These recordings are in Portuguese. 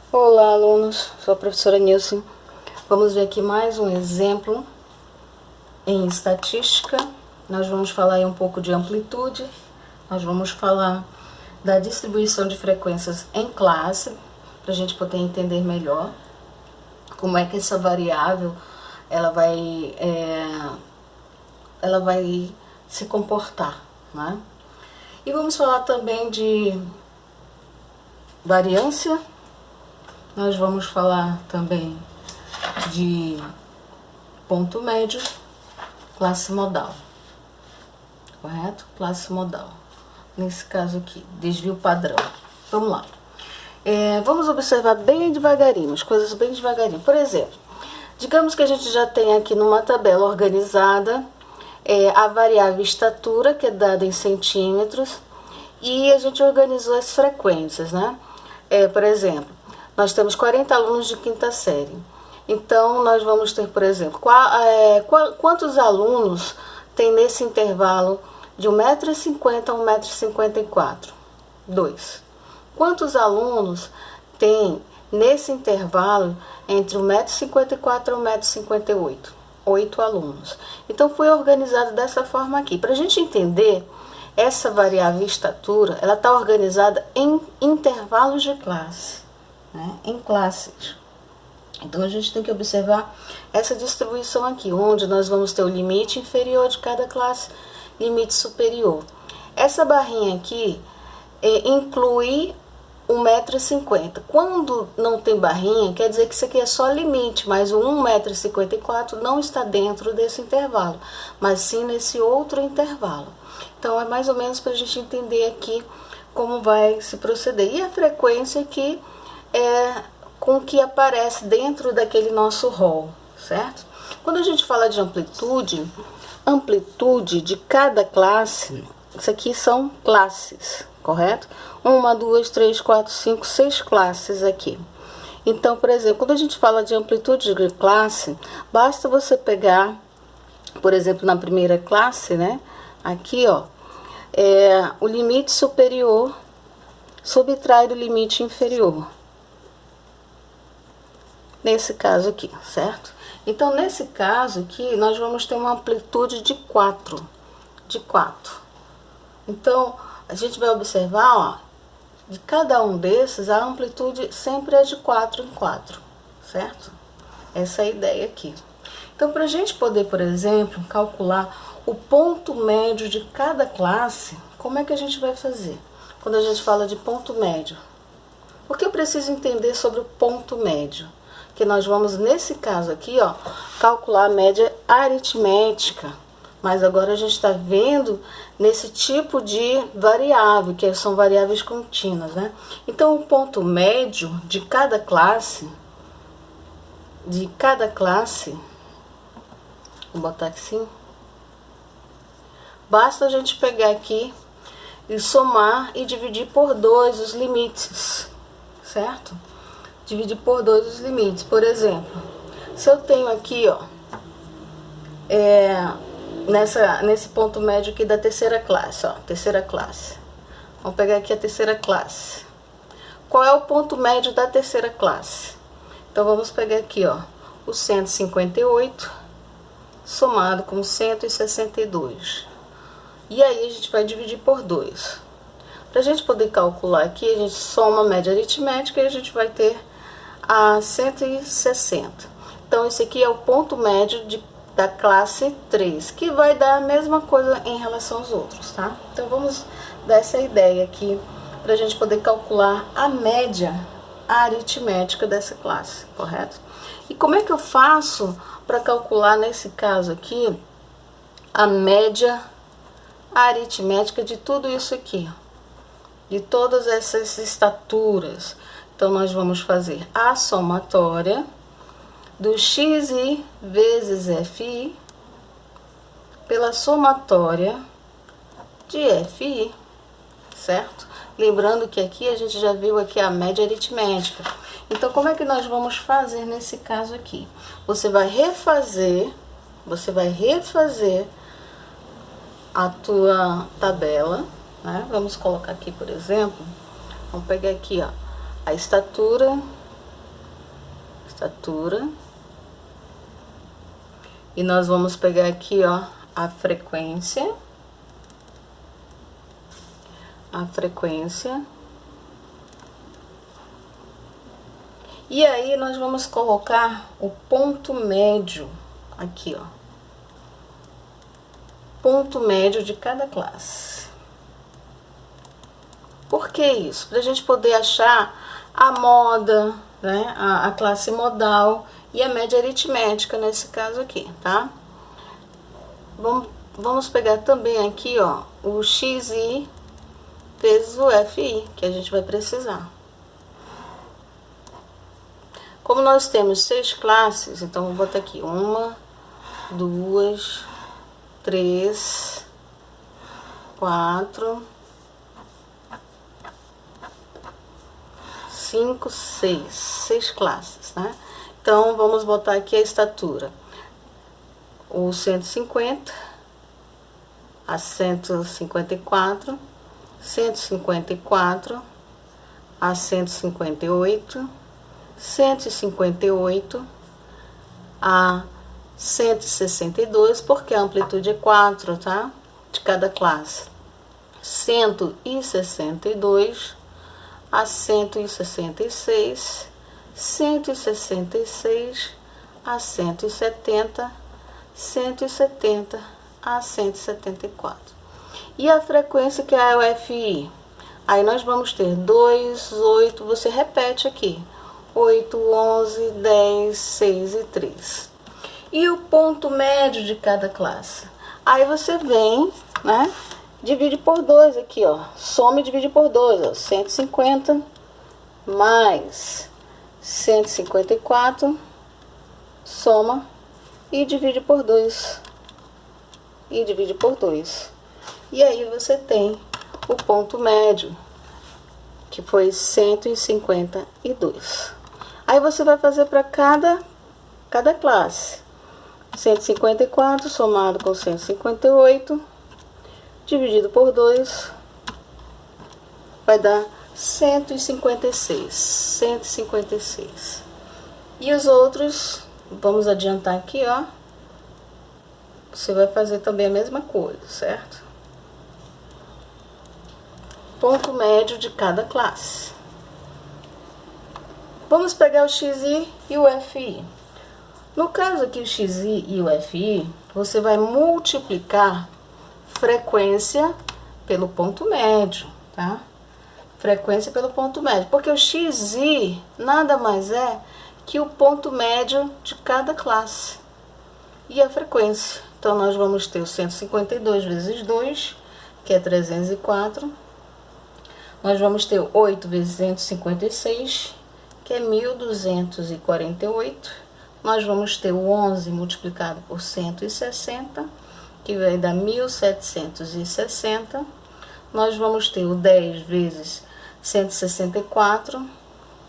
Olá, alunos, sou a professora Nilce. Vamos ver aqui mais um exemplo em estatística. Nós vamos falar aí um pouco de amplitude, nós vamos falar da distribuição de frequências em classe, para a gente poder entender melhor como é que essa variável ela vai se comportar, né? E vamos falar também de variância. Nós vamos falar também de ponto médio, classe modal, correto? Classe modal. Nesse caso aqui, desvio padrão. Vamos lá. Vamos observar bem devagarinho, as coisas bem devagarinho. Por exemplo, digamos que a gente já tem aqui numa tabela organizada a variável estatura, que é dada em centímetros, e a gente organizou as frequências, né? Por exemplo, nós temos 40 alunos de quinta série. Então, nós vamos ter, por exemplo, quantos alunos tem nesse intervalo de 1,50 m a 1,54 m? 2. Quantos alunos tem nesse intervalo entre 1,54 m a 1,58 m? 8 alunos. Então, foi organizado dessa forma aqui. Para a gente entender, essa variável estatura, ela está organizada em intervalos de classe, né? Em classes. Então, a gente tem que observar essa distribuição aqui, onde nós vamos ter o limite inferior de cada classe, limite superior. Essa barrinha aqui inclui 1,50 m. Quando não tem barrinha, quer dizer que isso aqui é só limite, mas o 1,54 m não está dentro desse intervalo, mas sim nesse outro intervalo. Então, é mais ou menos para a gente entender aqui como vai se proceder. E a frequência aqui é com que aparece dentro daquele nosso rol, certo? Quando a gente fala de amplitude de cada classe, isso aqui são classes, correto? 1, 2, 3, 4, 5, 6 classes aqui. Então, por exemplo, quando a gente fala de amplitude de classe, basta você pegar, por exemplo, na primeira classe, né? Aqui, ó, o limite superior subtrai do limite inferior. Nesse caso aqui, certo? Então, nesse caso aqui, nós vamos ter uma amplitude de 4. Então, a gente vai observar, ó, de cada um desses, a amplitude sempre é de 4 em 4, certo? Essa é a ideia aqui. Então, para a gente poder, por exemplo, calcular o ponto médio de cada classe, como é que a gente vai fazer? Quando a gente fala de ponto médio. Porque eu preciso entender sobre o ponto médio. Que nós vamos, nesse caso aqui, ó, calcular a média aritmética. Mas agora a gente está vendo nesse tipo de variável, que são variáveis contínuas, né? Então, o ponto médio de cada classe, vou botar aqui assim, basta a gente pegar aqui e somar e dividir por 2 os limites, certo? Dividir por 2 os limites. Por exemplo, se eu tenho aqui, ó, nesse ponto médio aqui da terceira classe, ó, terceira classe. Vamos pegar aqui a terceira classe. Qual é o ponto médio da terceira classe? Então, vamos pegar aqui, ó, o 158 somado com 162. E aí, a gente vai dividir por 2. Para a gente poder calcular aqui, a gente soma a média aritmética e a gente vai ter a 160. Então, esse aqui é o ponto médio da classe 3, que vai dar a mesma coisa em relação aos outros, tá? Então, vamos dar essa ideia aqui, para a gente poder calcular a média aritmética dessa classe, correto? E como é que eu faço para calcular, nesse caso aqui, a média aritmética de tudo isso aqui, de todas essas estaturas? Então, nós vamos fazer a somatória do xi vezes fi pela somatória de fi, certo? Lembrando que aqui a gente já viu aqui a média aritmética. Então, como é que nós vamos fazer nesse caso aqui? Você vai refazer a tua tabela, né? Vamos colocar aqui, por exemplo, vamos pegar aqui, ó, a estatura estatura. E nós vamos pegar aqui, ó, a frequência. A frequência. E aí, nós vamos colocar o ponto médio aqui, ó. Ponto médio de cada classe. Por que isso? Para a gente poder achar a moda, né? A classe modal e a média aritmética nesse caso aqui, tá? Vamos pegar também aqui, ó, o XI vezes o FI, que a gente vai precisar. Como nós temos 6 classes, então vou botar aqui 1, 2, 3, 4, 5, 6 classes, né? Então, vamos botar aqui a estatura. O 150, a 154, 154, a 158, 158, a 162, porque a amplitude é 4, tá? De cada classe. 162, a 166, 166, a 170, 170, a 174. E a frequência, que é o FI? Aí nós vamos ter 2, 8, você repete aqui. 8, 11, 10, 6 e 3. E o ponto médio de cada classe? Aí você vem, né? Divide por 2 aqui, ó. Soma e divide por 2, ó. 150 mais 154. Soma e divide por 2. E divide por 2. E aí você tem o ponto médio, que foi 152. Aí você vai fazer para cada classe. 154 somado com 158, dividido por 2, vai dar 156. 156. E os outros, vamos adiantar aqui, ó. Você vai fazer também a mesma coisa, certo? Ponto médio de cada classe. Vamos pegar o XI e o FI. No caso aqui, o XI e o FI, você vai multiplicar frequência pelo ponto médio, tá? Frequência pelo ponto médio. Porque o XI nada mais é que o ponto médio de cada classe. E a frequência. Então, nós vamos ter o 152 vezes 2, que é 304. Nós vamos ter 8 vezes 156, que é 1248. Nós vamos ter o 11 multiplicado por 160, que vai dar 1760. Nós vamos ter o 10 vezes 164,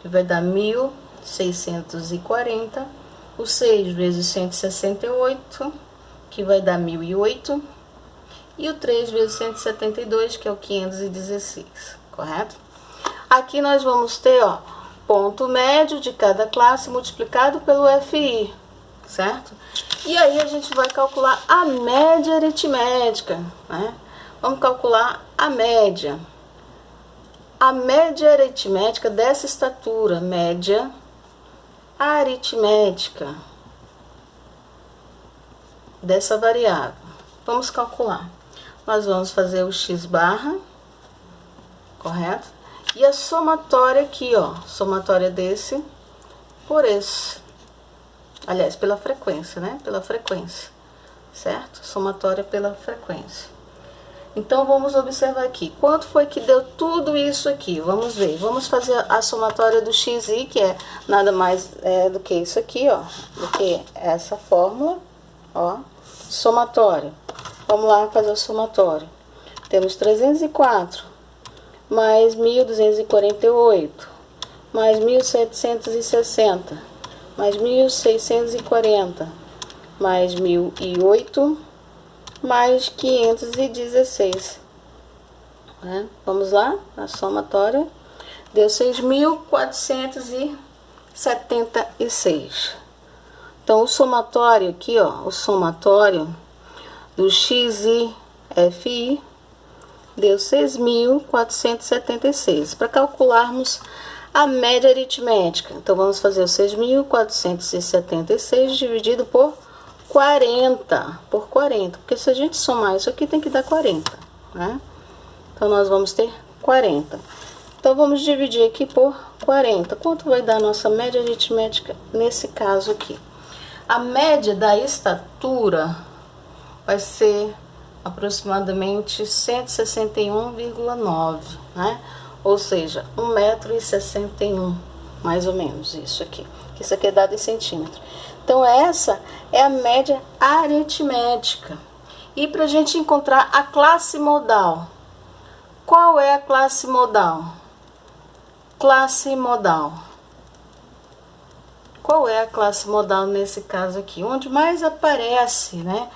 que vai dar 1640. O 6 vezes 168, que vai dar 1008. E o 3 vezes 172, que é o 516, correto? Aqui nós vamos ter, ó, ponto médio de cada classe multiplicado pelo FI, certo? E aí a gente vai calcular a média aritmética, né? Vamos calcular a média. A média aritmética dessa estatura, média aritmética dessa variável. Vamos calcular. Nós vamos fazer o x barra, correto? E a somatória aqui, ó, somatória desse por esse. Aliás, pela frequência, né? Pela frequência, certo? Somatória pela frequência. Então, vamos observar aqui. Quanto foi que deu tudo isso aqui? Vamos ver. Vamos fazer a somatória do XI, que é nada mais do que isso aqui, ó. Do que essa fórmula, ó. Somatório. Vamos lá fazer o somatório. Temos 304, mais 1248, mais 1760, mais 1640, mais 1008, mais 516. Né? Vamos lá, a somatória deu 6.460. 6.476. Então, o somatório aqui, ó, o somatório do x e fi deu 6.476. Para calcularmos a média aritmética, então vamos fazer o 6.476 dividido por 40, porque se a gente somar isso aqui tem que dar 40, né? Então nós vamos ter 40. Então vamos dividir aqui por 40. Quanto vai dar a nossa média aritmética nesse caso aqui? A média da estatura vai ser aproximadamente 161,9, né? Ou seja, 1,61 m, mais ou menos, isso aqui. Isso aqui é dado em centímetros. Então, essa é a média aritmética. E para a gente encontrar a classe modal, qual é a classe modal? Classe modal. Qual é a classe modal nesse caso aqui? Onde mais aparece, né?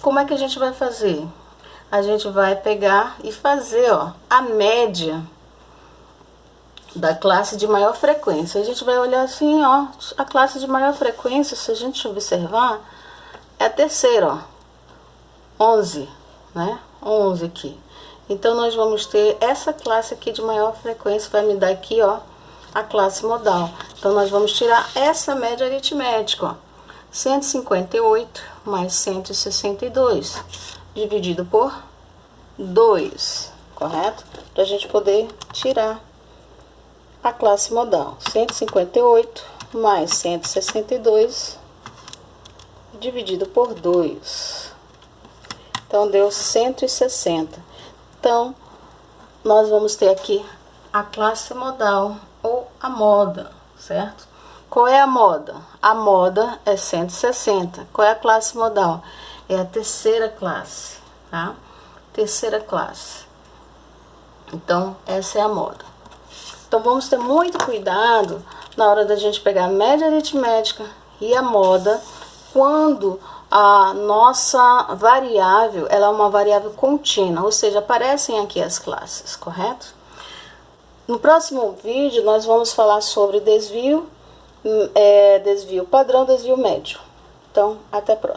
Como é que a gente vai fazer? A gente vai pegar e fazer, ó, a média da classe de maior frequência. A gente vai olhar assim, ó, a classe de maior frequência, se a gente observar, é a terceira, ó, 11, né? 11 aqui. Então, nós vamos ter essa classe aqui de maior frequência, vai me dar aqui, ó, a classe modal. Então, nós vamos tirar essa média aritmética, ó, 158 mais 162, dividido por 2, correto? Para a gente poder tirar a classe modal. 158 mais 162, dividido por 2. Então, deu 160. Então, nós vamos ter aqui a classe modal ou a moda, certo? Qual é a moda? A moda é 160. Qual é a classe modal? É a terceira classe, tá? Terceira classe. Então, essa é a moda. Então, vamos ter muito cuidado na hora da gente pegar a média aritmética e a moda quando a nossa variável, ela é uma variável contínua, ou seja, aparecem aqui as classes, correto? No próximo vídeo, nós vamos falar sobre desvio, desvio padrão, desvio médio. Então, até a próxima.